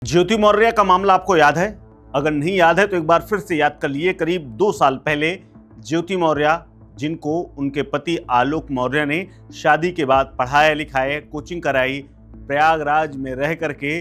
ज्योति मौर्य का मामला आपको याद है? अगर नहीं याद है तो एक बार फिर से याद कर लिए। करीब 2 साल पहले ज्योति मौर्य, जिनको उनके पति आलोक मौर्य ने शादी के बाद पढ़ाया लिखाया, कोचिंग कराई, प्रयागराज में रह करके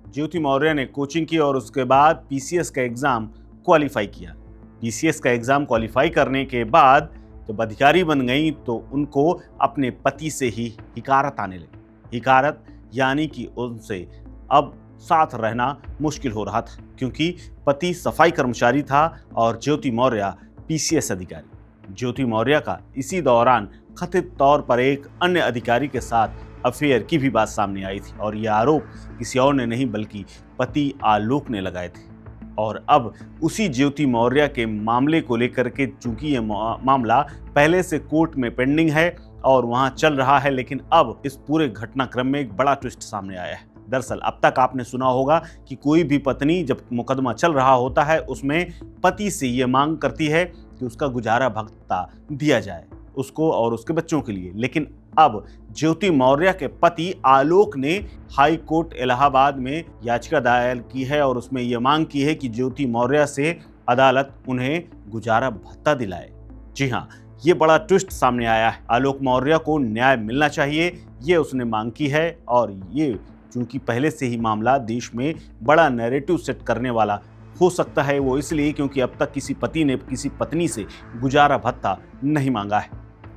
ज्योति मौर्य ने कोचिंग की और उसके बाद पीसीएस का एग्ज़ाम क्वालिफाई किया। पीसीएस का एग्ज़ाम क्वालिफाई करने के बाद जब अधिकारी बन गई तो उनको अपने पति से ही हिकारत आने लगी। हिकारत यानी कि उनसे अब साथ रहना मुश्किल हो रहा था, क्योंकि पति सफाई कर्मचारी था और ज्योति मौर्य पीसीएस अधिकारी। ज्योति मौर्य का इसी दौरान कथित तौर पर एक अन्य अधिकारी के साथ अफेयर की भी बात सामने आई थी और यह आरोप किसी और ने नहीं बल्कि पति आलोक ने लगाए थे। और अब उसी ज्योति मौर्य के मामले को लेकर के, चूंकि यह मामला पहले से कोर्ट में पेंडिंग है और वहां चल रहा है, लेकिन अब इस पूरे घटनाक्रम में एक बड़ा ट्विस्ट सामने आया है। दरअसल अब तक आपने सुना होगा कि कोई भी पत्नी जब मुकदमा चल रहा होता है उसमें पति से ये मांग करती है कि उसका गुजारा भत्ता दिया जाए उसको और उसके बच्चों के लिए। लेकिन अब ज्योति मौर्य के पति आलोक ने हाई कोर्ट इलाहाबाद में याचिका दायर की है और उसमें यह मांग की है कि ज्योति मौर्य से अदालत उन्हें गुजारा भत्ता दिलाए। जी हाँ, ये बड़ा ट्विस्ट सामने आया है। आलोक मौर्य को न्याय मिलना चाहिए, ये उसने मांग की है। और ये चूंकि पहले से ही मामला देश में बड़ा नैरेटिव सेट करने वाला हो सकता है, वो इसलिए क्योंकि अब तक किसी पति ने किसी पत्नी से गुजारा भत्ता नहीं मांगा है।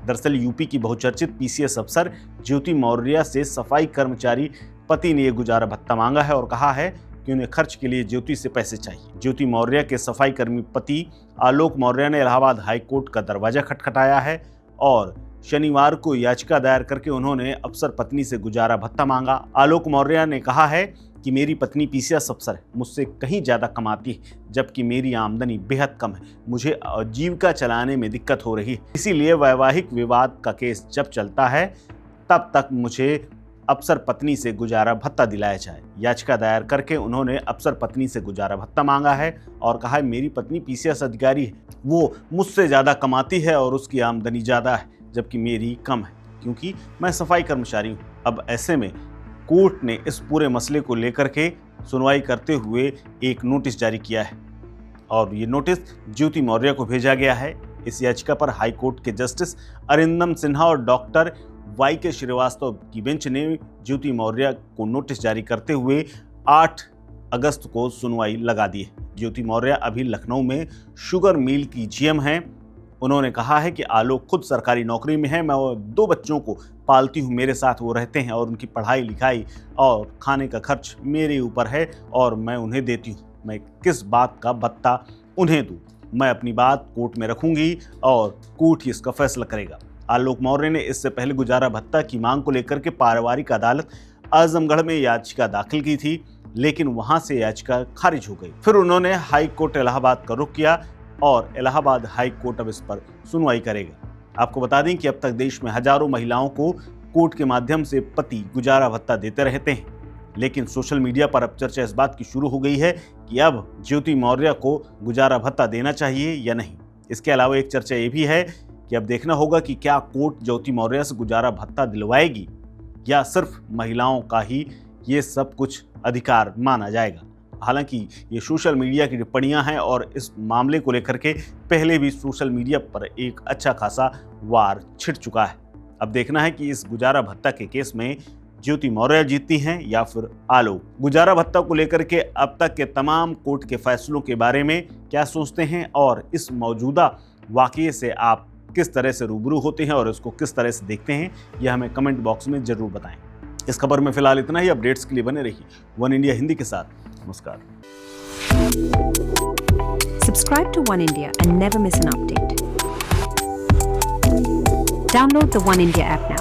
दरअसल यूपी की बहुचर्चित पीसीएस अफसर ज्योति मौर्य से सफाई कर्मचारी पति ने यह गुजारा भत्ता मांगा है और कहा है कि उन्हें खर्च के लिए ज्योति से पैसे चाहिए। ज्योति मौर्य के सफाई कर्मी पति आलोक मौर्य ने इलाहाबाद हाई कोर्ट का दरवाजा खटखटाया है और शनिवार को याचिका दायर करके उन्होंने अफसर पत्नी से गुजारा भत्ता मांगा। आलोक मौर्य ने कहा है कि मेरी पत्नी पीसीएस अफसर है, मुझसे कहीं ज़्यादा कमाती है, जबकि मेरी आमदनी बेहद कम है। मुझे आजीविका चलाने में दिक्कत हो रही है, इसीलिए वैवाहिक विवाद का केस जब चलता है तब तक मुझे अफसर पत्नी से गुजारा भत्ता दिलाया जाए। याचिका दायर करके उन्होंने अफसर पत्नी से गुजारा भत्ता मांगा है और कहा है मेरी पत्नी पीसीएस अधिकारी है, वो मुझसे ज़्यादा कमाती है और उसकी आमदनी ज़्यादा है, जबकि मेरी कम है क्योंकि मैं सफाई कर्मचारी हूँ। अब ऐसे में कोर्ट ने इस पूरे मसले को लेकर के सुनवाई करते हुए एक नोटिस जारी किया है और ये नोटिस ज्योति मौर्य को भेजा गया है। इस याचिका पर हाई कोर्ट के जस्टिस अरिंदम सिन्हा और डॉक्टर वाई.के. श्रीवास्तव की बेंच ने ज्योति मौर्य को नोटिस जारी करते हुए 8 अगस्त को सुनवाई लगा दी है। ज्योति मौर्य अभी लखनऊ में शुगर मिल की जीएम हैं। उन्होंने कहा है कि आलोक खुद सरकारी नौकरी में है, मैं 2 बच्चों को पालती हूँ, मेरे साथ वो रहते हैं और उनकी पढ़ाई लिखाई और खाने का खर्च मेरे ऊपर है और मैं उन्हें देती हूँ। मैं किस बात का भत्ता उन्हें दूँ? मैं अपनी बात कोर्ट में रखूँगी और कोर्ट ही इसका फैसला करेगा। आलोक मौर्य ने इससे पहले गुजारा भत्ता की मांग को लेकर के पारिवारिक अदालत आजमगढ़ में याचिका दाखिल की थी, लेकिन वहाँ से याचिका खारिज हो गई। फिर उन्होंने हाई कोर्ट इलाहाबाद का रुख किया और इलाहाबाद हाई कोर्ट अब इस पर सुनवाई करेगा। आपको बता दें कि अब तक देश में हजारों महिलाओं को कोर्ट के माध्यम से पति गुजारा भत्ता देते रहते हैं, लेकिन सोशल मीडिया पर अब चर्चा इस बात की शुरू हो गई है कि अब ज्योति मौर्य को गुजारा भत्ता देना चाहिए या नहीं। इसके अलावा एक चर्चा ये भी है कि अब देखना होगा कि क्या कोर्ट ज्योति मौर्य से गुजारा भत्ता दिलवाएगी या सिर्फ महिलाओं का ही ये सब कुछ अधिकार माना जाएगा। हालांकि ये सोशल मीडिया की टिप्पणियां हैं और इस मामले को लेकर के पहले भी सोशल मीडिया पर एक अच्छा खासा वार छिड़ चुका है। अब देखना है कि इस गुजारा भत्ता के केस में ज्योति मौर्य जीतती हैं या फिर आलोक। गुजारा भत्ता को लेकर के अब तक के तमाम कोर्ट के फैसलों के बारे में क्या सोचते हैं और इस मौजूदा वाकये से आप किस तरह से रूबरू होते हैं और इसको किस तरह से देखते हैं, यह हमें कमेंट बॉक्स में जरूर बताएं। इस खबर में फिलहाल इतना ही। अपडेट्स के लिए बने रहिए वन इंडिया हिंदी के साथ। नमस्कार। Subscribe to One India and never miss an update. Download the One India app now.